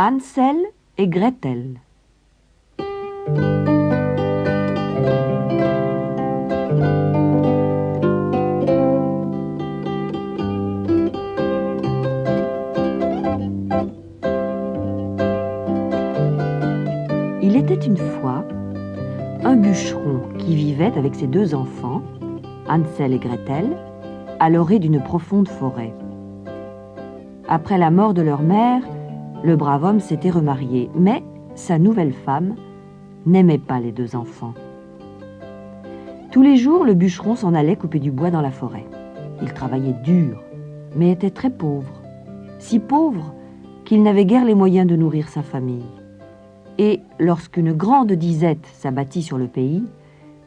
Hansel et Gretel. Il était une fois un bûcheron qui vivait avec ses 2 enfants, Hansel et Gretel, à l'orée d'une profonde forêt. Après la mort de leur mère, le brave homme s'était remarié, mais sa nouvelle femme n'aimait pas les 2 enfants. Tous les jours, le bûcheron s'en allait couper du bois dans la forêt. Il travaillait dur, mais était très pauvre. Si pauvre qu'il n'avait guère les moyens de nourrir sa famille. Et lorsqu'une grande disette s'abattit sur le pays,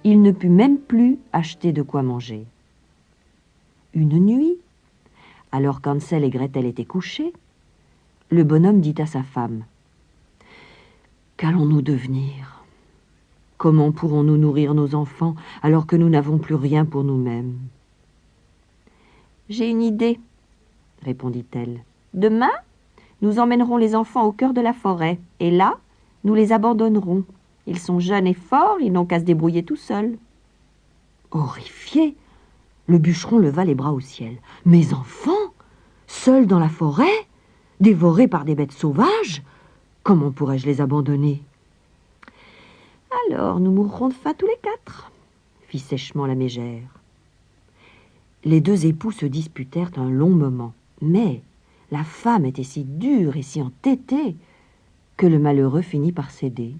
il ne put même plus acheter de quoi manger. Une nuit, alors qu'Hansel et Gretel étaient couchés, le bonhomme dit à sa femme : « Qu'allons-nous devenir ? Comment pourrons-nous nourrir nos enfants alors que nous n'avons plus rien pour nous-mêmes ?»« J'ai une idée, » répondit-elle. « Demain, nous emmènerons les enfants au cœur de la forêt, et là, nous les abandonnerons. Ils sont jeunes et forts, ils n'ont qu'à se débrouiller tout seuls. » Horrifié, le bûcheron leva les bras au ciel. « Mes enfants, seuls dans la forêt, dévorés par des bêtes sauvages, comment pourrais-je les abandonner ?»« Alors, nous mourrons de faim tous les 4, » fit sèchement la mégère. Les 2 époux se disputèrent un long moment, mais la femme était si dure et si entêtée que le malheureux finit par céder.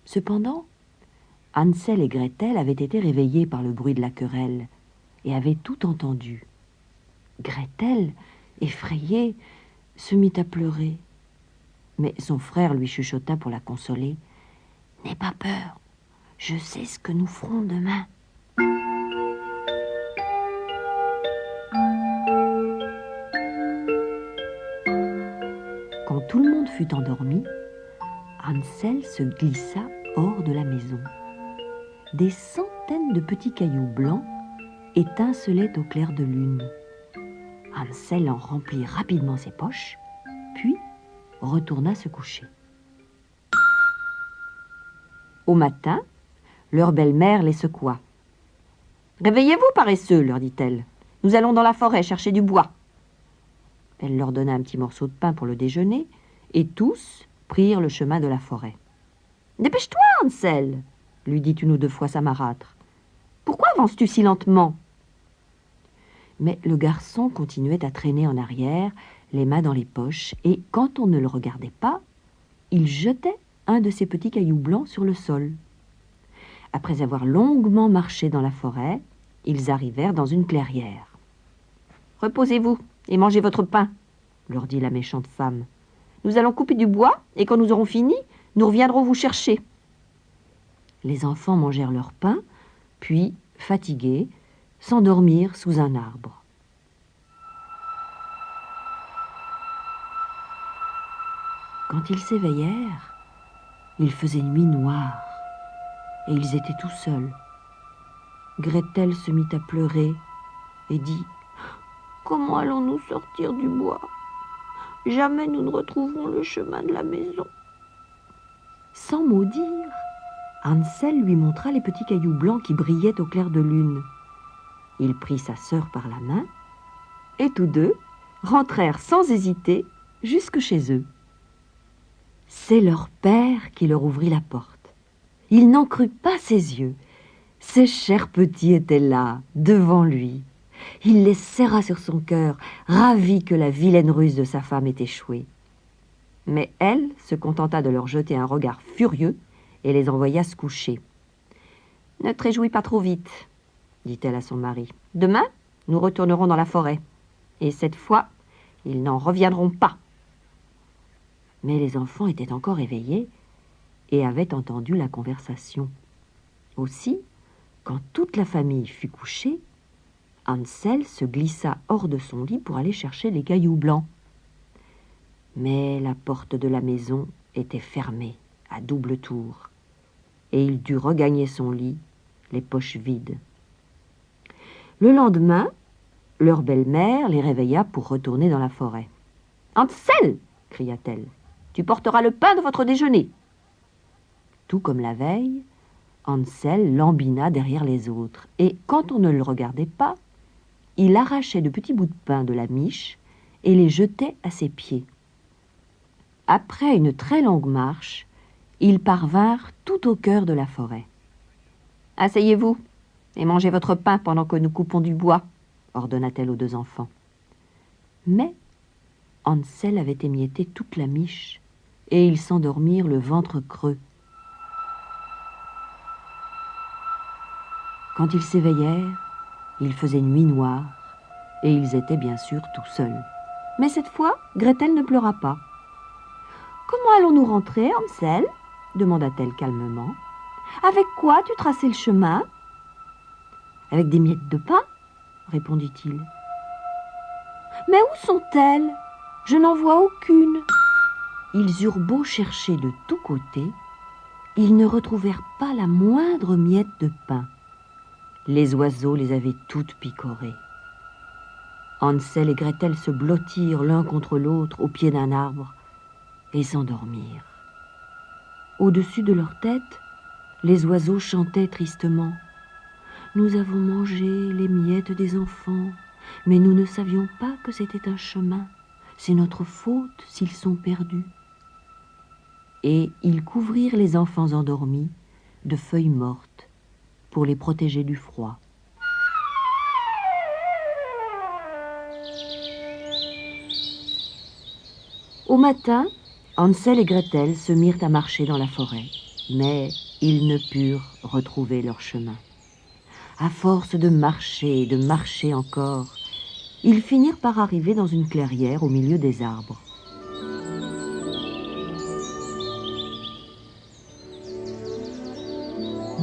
Cependant, Hansel et Gretel avaient été réveillés par le bruit de la querelle et avaient tout entendu. Gretel, effrayée, se mit à pleurer. Mais son frère lui chuchota pour la consoler : « N'aie pas peur, je sais ce que nous ferons demain. » Quand tout le monde fut endormi, Hansel se glissa hors de la maison. Des centaines de petits cailloux blancs étincelaient au clair de lune. Hansel en remplit rapidement ses poches, puis retourna se coucher. Au matin, leur belle-mère les secoua. « Réveillez-vous, paresseux, leur dit-elle. Nous allons dans la forêt chercher du bois. » Elle leur donna un petit morceau de pain pour le déjeuner, et tous prirent le chemin de la forêt. « Dépêche-toi, Hansel !» lui dit une ou 2 fois sa marâtre. « Pourquoi avances-tu si lentement ?» Mais le garçon continuait à traîner en arrière, les mains dans les poches, et quand on ne le regardait pas, il jetait un de ses petits cailloux blancs sur le sol. Après avoir longuement marché dans la forêt, ils arrivèrent dans une clairière. « Reposez-vous et mangez votre pain, » leur dit la méchante femme. « Nous allons couper du bois, et quand nous aurons fini, nous reviendrons vous chercher. » Les enfants mangèrent leur pain, puis, fatigués, s'endormirent sous un arbre. Quand ils s'éveillèrent, il faisait nuit noire, et ils étaient tout seuls. Gretel se mit à pleurer et dit : « Comment allons-nous sortir du bois ? Jamais nous ne retrouverons le chemin de la maison. » Sans mot dire, Hansel lui montra les petits cailloux blancs qui brillaient au clair de lune. Il prit sa sœur par la main, et tous 2 rentrèrent sans hésiter jusque chez eux. C'est leur père qui leur ouvrit la porte. Il n'en crut pas ses yeux. Ses chers petits étaient là, devant lui. Il les serra sur son cœur, ravi que la vilaine ruse de sa femme ait échoué. Mais elle se contenta de leur jeter un regard furieux et les envoya se coucher. « Ne te réjouis pas trop vite, » dit-elle à son mari. « Demain, nous retournerons dans la forêt. Et cette fois, ils n'en reviendront pas. » Mais les enfants étaient encore éveillés et avaient entendu la conversation. Aussi, quand toute la famille fut couchée, Hansel se glissa hors de son lit pour aller chercher les cailloux blancs. Mais la porte de la maison était fermée à double tour, et il dut regagner son lit, les poches vides. Le lendemain, leur belle-mère les réveilla pour retourner dans la forêt. « Hansel !» cria-t-elle. Tu porteras le pain de votre déjeuner. » Tout comme la veille, Hansel lambina derrière les autres, et quand on ne le regardait pas, il arrachait de petits bouts de pain de la miche et les jetait à ses pieds. Après une très longue marche, ils parvinrent tout au cœur de la forêt. « Asseyez-vous et mangez votre pain pendant que nous coupons du bois, » ordonna-t-elle aux deux enfants. Mais Hansel avait émietté toute la miche, et ils s'endormirent le ventre creux. Quand ils s'éveillèrent, il faisait nuit noire, et ils étaient bien sûr tout seuls. Mais cette fois, Gretel ne pleura pas. « Comment allons-nous rentrer, Hansel ?» demanda-t-elle calmement. « Avec quoi tu traçais le chemin ?»« Avec des miettes de pain, » répondit-il. « Mais où sont-elles ? Je n'en vois aucune. » Ils eurent beau chercher de tous côtés, ils ne retrouvèrent pas la moindre miette de pain. Les oiseaux les avaient toutes picorées. Hansel et Gretel se blottirent l'un contre l'autre au pied d'un arbre et s'endormirent. Au-dessus de leur tête, les oiseaux chantaient tristement. « Nous avons mangé les miettes des enfants, mais nous ne savions pas que c'était un chemin. C'est notre faute s'ils sont perdus. » Et ils couvrirent les enfants endormis de feuilles mortes pour les protéger du froid. Au matin, Hansel et Gretel se mirent à marcher dans la forêt, mais ils ne purent retrouver leur chemin. À force de marcher et de marcher encore, ils finirent par arriver dans une clairière au milieu des arbres.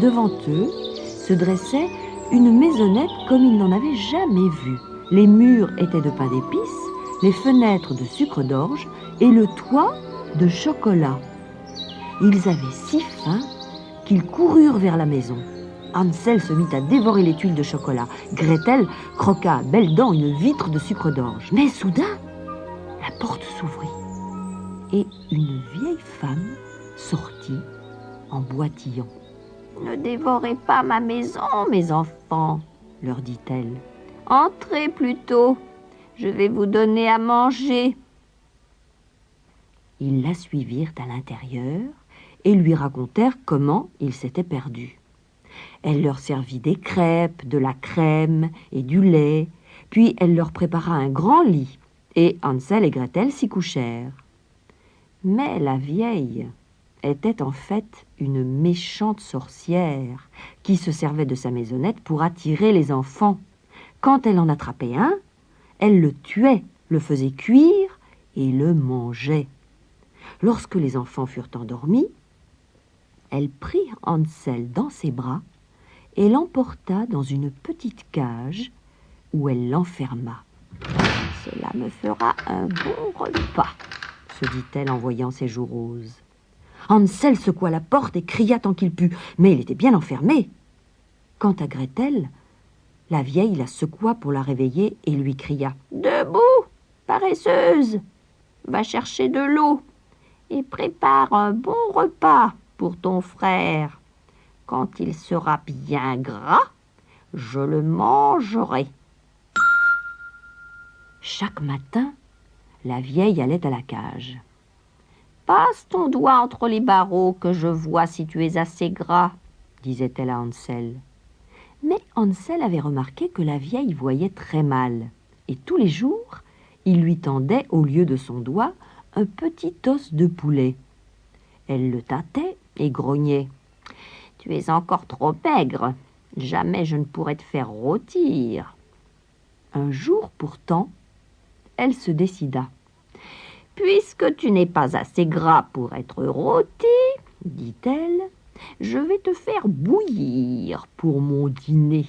Devant eux se dressait une maisonnette comme ils n'en avaient jamais vu. Les murs étaient de pain d'épices, les fenêtres de sucre d'orge et le toit de chocolat. Ils avaient si faim qu'ils coururent vers la maison. Hansel se mit à dévorer les tuiles de chocolat. Gretel croqua à belles dents une vitre de sucre d'orge. Mais soudain, la porte s'ouvrit et une vieille femme sortit en boitillant. « Ne dévorez pas ma maison, mes enfants, » leur dit-elle. « Entrez plutôt, je vais vous donner à manger. » Ils la suivirent à l'intérieur et lui racontèrent comment ils s'étaient perdus. Elle leur servit des crêpes, de la crème et du lait, puis elle leur prépara un grand lit, et Hansel et Gretel s'y couchèrent. Mais la vieille était en fait une méchante sorcière qui se servait de sa maisonnette pour attirer les enfants. Quand elle en attrapait un, elle le tuait, le faisait cuire et le mangeait. Lorsque les enfants furent endormis, elle prit Hansel dans ses bras et l'emporta dans une petite cage où elle l'enferma. « Cela me fera un bon repas, » se dit-elle en voyant ses joues roses. Hansel secoua la porte et cria tant qu'il put, mais il était bien enfermé. Quant à Gretel, la vieille la secoua pour la réveiller et lui cria « Debout, paresseuse, va chercher de l'eau et prépare un bon repas pour ton frère. Quand il sera bien gras, je le mangerai. » Chaque matin, la vieille allait à la cage. « Passe ton doigt entre les barreaux que je vois si tu es assez gras, » disait-elle à Hansel. Mais Hansel avait remarqué que la vieille voyait très mal, et tous les jours, il lui tendait, au lieu de son doigt, un petit os de poulet. Elle le tâtait et grognait. « Tu es encore trop maigre, jamais je ne pourrai te faire rôtir. » Un jour pourtant, elle se décida. « Puisque tu n'es pas assez gras pour être rôti, dit-elle, je vais te faire bouillir pour mon dîner. »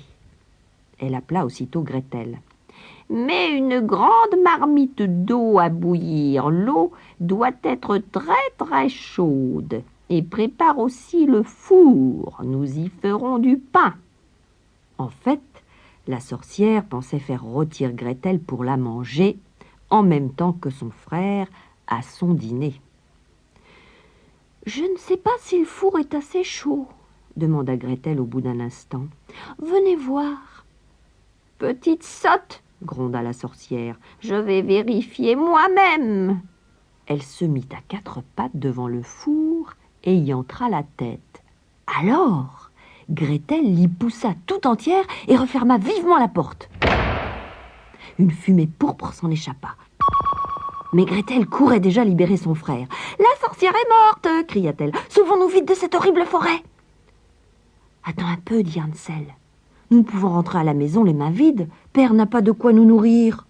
Elle appela aussitôt Gretel. « Mets une grande marmite d'eau à bouillir. L'eau doit être très très chaude. Et prépare aussi le four. Nous y ferons du pain. » En fait, la sorcière pensait faire rôtir Gretel pour la manger en même temps que son frère à son dîner. Je ne sais pas si le four est assez chaud, demanda Gretel au bout d'un instant. Venez voir. Petite sotte, gronda la sorcière, je vais vérifier moi-même. Elle se mit à quatre pattes devant le four et y entra la tête. Alors, Gretel l'y poussa tout entière et referma vivement la porte. Une fumée pourpre s'en échappa. Mais Gretel courait déjà libérer son frère. « La sorcière est morte !» cria-t-elle. « Sauvons-nous vite de cette horrible forêt !»« Attends un peu, dit Hansel. Nous pouvons rentrer à la maison les mains vides. Père n'a pas de quoi nous nourrir. »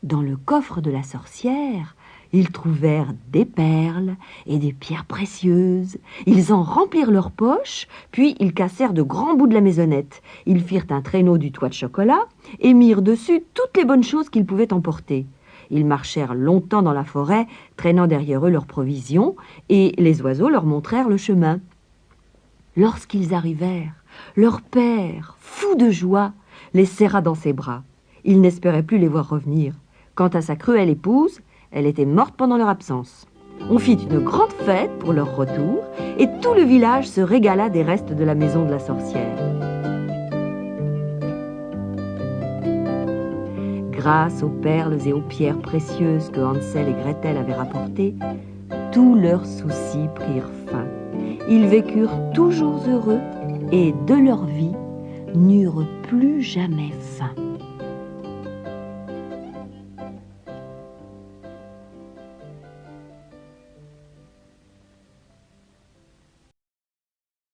Dans le coffre de la sorcière, ils trouvèrent des perles et des pierres précieuses. Ils en remplirent leurs poches, puis ils cassèrent de grands bouts de la maisonnette. Ils firent un traîneau du toit de chocolat et mirent dessus toutes les bonnes choses qu'ils pouvaient emporter. Ils marchèrent longtemps dans la forêt, traînant derrière eux leurs provisions, et les oiseaux leur montrèrent le chemin. Lorsqu'ils arrivèrent, leur père, fou de joie, les serra dans ses bras. Il n'espérait plus les voir revenir. Quant à sa cruelle épouse, elle était morte pendant leur absence. On fit une grande fête pour leur retour, et tout le village se régala des restes de la maison de la sorcière. Grâce aux perles et aux pierres précieuses que Hansel et Gretel avaient rapportées, tous leurs soucis prirent fin. Ils vécurent toujours heureux et de leur vie n'eurent plus jamais faim.